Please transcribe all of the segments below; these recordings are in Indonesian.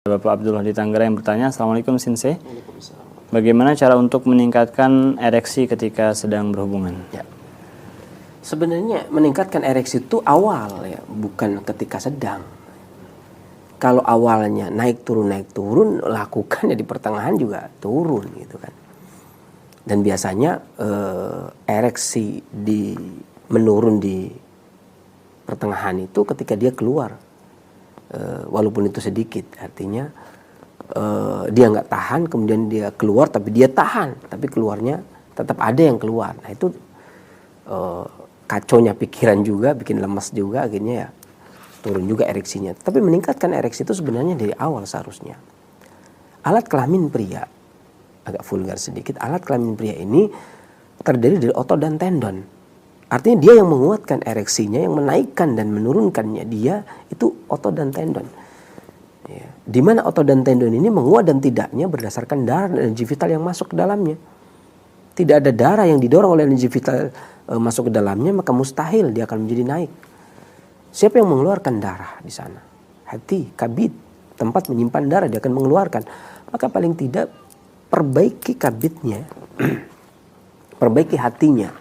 Bapak Abdullah di Tangerang yang bertanya, Assalamualaikum Sensei. Bagaimana cara untuk meningkatkan ereksi ketika sedang berhubungan? Ya. Sebenarnya meningkatkan ereksi itu awal ya, bukan ketika sedang. Kalau awalnya naik turun, lakukan ya di pertengahan juga turun gitu kan. Dan biasanya ereksi menurun di pertengahan itu ketika dia keluar, walaupun itu sedikit, artinya dia nggak tahan, kemudian dia keluar, tapi dia tahan, tapi keluarnya tetap ada yang keluar. Nah itu kacaunya pikiran juga, bikin lemas juga, akhirnya ya turun juga ereksinya. Tapi meningkatkan ereksi itu sebenarnya dari awal seharusnya. Alat kelamin pria, agak vulgar sedikit, alat kelamin pria ini terdiri dari otot dan tendon. Artinya dia yang menguatkan ereksinya, yang menaikkan dan menurunkannya dia itu otot dan tendon. Ya. Di mana otot dan tendon ini menguat dan tidaknya berdasarkan darah dan energi vital yang masuk ke dalamnya. Tidak ada darah yang didorong oleh energi vital masuk ke dalamnya, maka mustahil dia akan menjadi naik. Siapa yang mengeluarkan darah di sana? Hati, kabid, tempat menyimpan darah dia akan mengeluarkan. Maka paling tidak perbaiki kabidnya, perbaiki hatinya.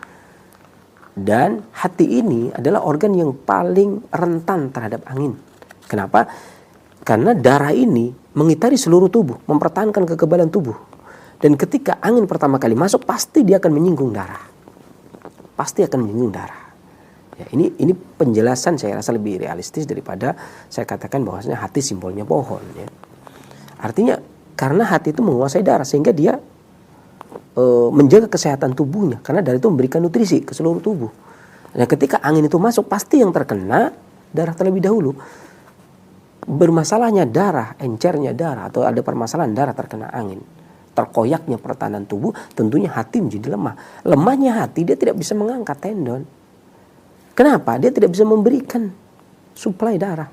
Dan hati ini adalah organ yang paling rentan terhadap angin. Kenapa? Karena darah ini mengitari seluruh tubuh, mempertahankan kekebalan tubuh. Dan ketika angin pertama kali masuk, pasti dia akan menyinggung darah. Pasti akan menyinggung darah. Ya, ini penjelasan saya rasa lebih realistis daripada saya katakan bahwasanya hati simbolnya pohon. Ya. Artinya karena hati itu menguasai darah sehingga dia menjaga kesehatan tubuhnya. Karena darah itu memberikan nutrisi ke seluruh tubuh. Nah ketika angin itu masuk, pasti yang terkena darah terlebih dahulu. Bermasalahnya darah, encernya darah, atau ada permasalahan darah terkena angin, terkoyaknya pertahanan tubuh, tentunya hati menjadi lemah. Lemahnya hati, dia tidak bisa mengangkat tendon. Kenapa? Dia tidak bisa memberikan suplai darah.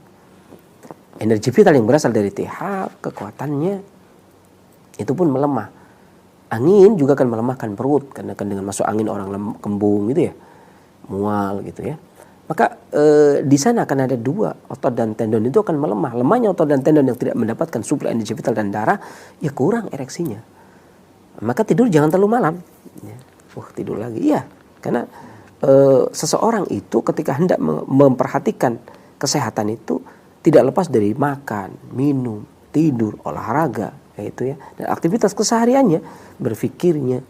Energi vital yang berasal dari TH, kekuatannya itu pun melemah. Angin juga akan melemahkan perut, karena kan dengan masuk angin orang kembung gitu ya, mual gitu ya. Maka di sana akan ada dua, otot dan tendon itu akan melemah. Lemahnya otot dan tendon yang tidak mendapatkan suplai energi vital dan darah, ya kurang ereksinya. Maka tidur jangan terlalu malam. Ya. Tidur lagi. Iya, karena seseorang itu ketika hendak memperhatikan kesehatan itu tidak lepas dari makan, minum, tidur, olahraga, yaitu ya, dan aktivitas kesehariannya, berpikirnya.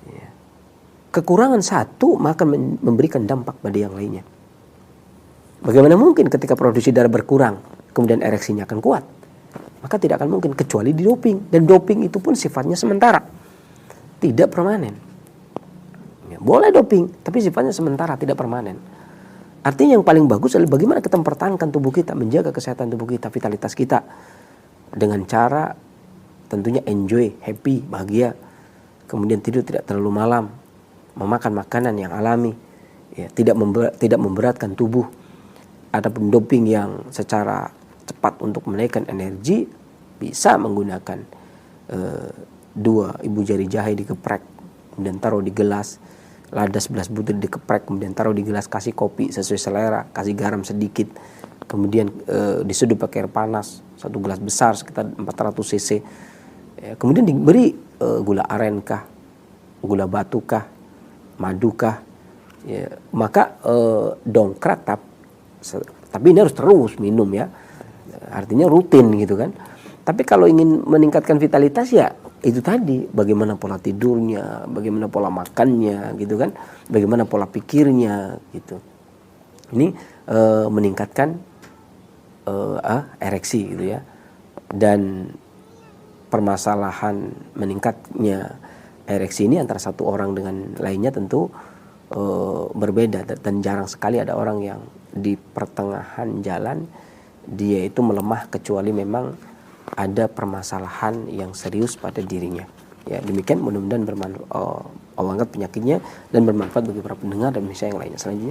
Ya. Kekurangan satu maka memberikan dampak pada yang lainnya. Bagaimana mungkin ketika produksi darah berkurang kemudian ereksinya akan kuat? Maka tidak akan mungkin kecuali di doping, dan doping itu pun sifatnya sementara, tidak permanen. Ya, boleh doping tapi sifatnya sementara, tidak permanen. Artinya yang paling bagus adalah bagaimana kita mempertahankan tubuh kita, menjaga kesehatan tubuh kita, vitalitas kita dengan cara tentunya enjoy, happy, bahagia, kemudian tidur tidak terlalu malam, memakan makanan yang alami, ya, tidak memberatkan tubuh. Adapun doping yang secara cepat untuk menaikkan energi, bisa menggunakan 2 ibu jari jahe dikeprek, kemudian taruh di gelas, lada 11 butir dikeprek, kemudian taruh di gelas, kasih kopi sesuai selera, kasih garam sedikit, kemudian diseduh pakai air panas, 1 gelas besar sekitar 400 cc. Ya, kemudian diberi gula aren kah, gula batu kah, madu kah, ya, maka dongkrak tapi ini harus terus minum ya, artinya rutin gitu kan. Tapi kalau ingin meningkatkan vitalitas ya itu tadi, bagaimana pola tidurnya, bagaimana pola makannya gitu kan, bagaimana pola pikirnya gitu. Ini meningkatkan ereksi gitu ya. Dan permasalahan meningkatnya ereksi ini antara satu orang dengan lainnya tentu berbeda, dan jarang sekali ada orang yang di pertengahan jalan dia itu melemah kecuali memang ada permasalahan yang serius pada dirinya. Ya, demikian, mudah-mudahan Allah angkat penyakitnya dan bermanfaat bagi para pendengar dan manusia yang lainnya. Selanjutnya